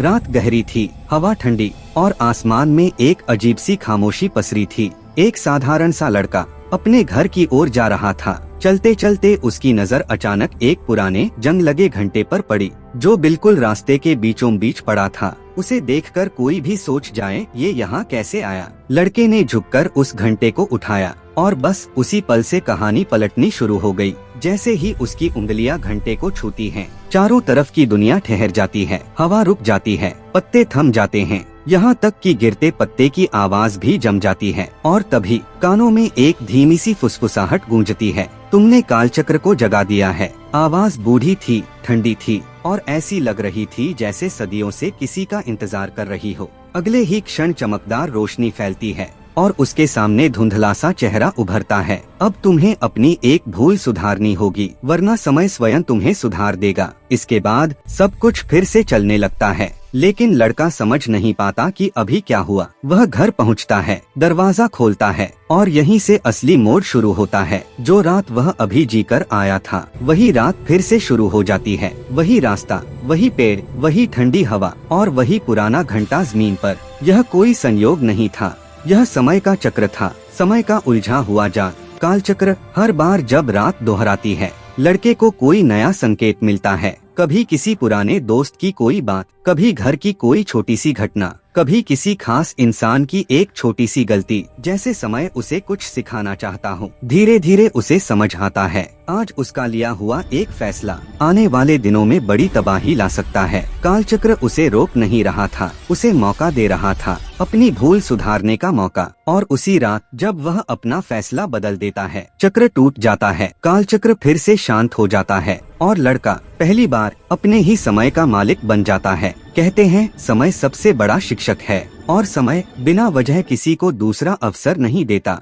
रात गहरी थी, हवा ठंडी और आसमान में एक अजीब सी खामोशी पसरी थी। एक साधारण सा लड़का अपने घर की ओर जा रहा था। चलते चलते उसकी नजर अचानक एक पुराने जंग लगे घंटे पर पड़ी, जो बिल्कुल रास्ते के बीचों बीच पड़ा था। उसे देखकर कोई भी सोच जाए ये यहाँ कैसे आया। लड़के ने झुककर उस घंटे को उठाया और बस उसी पल से कहानी पलटनी शुरू हो गई। जैसे ही उसकी उंगलियां घंटे को छूती हैं, चारों तरफ की दुनिया ठहर जाती है, हवा रुक जाती है, पत्ते थम जाते हैं, यहाँ तक कि गिरते पत्ते की आवाज भी जम जाती है। और तभी कानों में एक धीमी सी फुसफुसाहट गूंजती है, तुमने कालचक्र को जगा दिया है। आवाज बूढ़ी थी, ठंडी थी और ऐसी लग रही थी जैसे सदियों से किसी का इंतजार कर रही हो। अगले ही क्षण चमकदार रोशनी फैलती है और उसके सामने धुंधला सा चेहरा उभरता है। अब तुम्हें अपनी एक भूल सुधारनी होगी, वरना समय स्वयं तुम्हें सुधार देगा। इसके बाद सब कुछ फिर से चलने लगता है, लेकिन लड़का समझ नहीं पाता कि अभी क्या हुआ। वह घर पहुंचता है, दरवाजा खोलता है और यहीं से असली मोड़ शुरू होता है। जो रात वह अभी जीकर आया था, वही रात फिर से शुरू हो जाती है। वही रास्ता, वही पेड़, वही ठंडी हवा और वही पुराना घंटा जमीन पर। यह कोई संयोग नहीं था, यह समय का चक्र था, समय का उलझा हुआ जाल। कालचक्र हर बार जब रात दोहराती है, लड़के को कोई नया संकेत मिलता है। कभी किसी पुराने दोस्त की कोई बात, कभी घर की कोई छोटी सी घटना, कभी किसी खास इंसान की एक छोटी सी गलती। जैसे समय उसे कुछ सिखाना चाहता हो। धीरे धीरे उसे समझ आता है, आज उसका लिया हुआ एक फैसला आने वाले दिनों में बड़ी तबाही ला सकता है। कालचक्र उसे रोक नहीं रहा था, उसे मौका दे रहा था, अपनी भूल सुधारने का मौका। और उसी रात जब वह अपना फैसला बदल देता है, चक्र टूट जाता है, कालचक्र फिर से शांत हो जाता है और लड़का पहली बार अपने ही समय का मालिक बन जाता है। कहते हैं समय सबसे बड़ा शिक्षक है और समय बिना वजह किसी को दूसरा अवसर नहीं देता।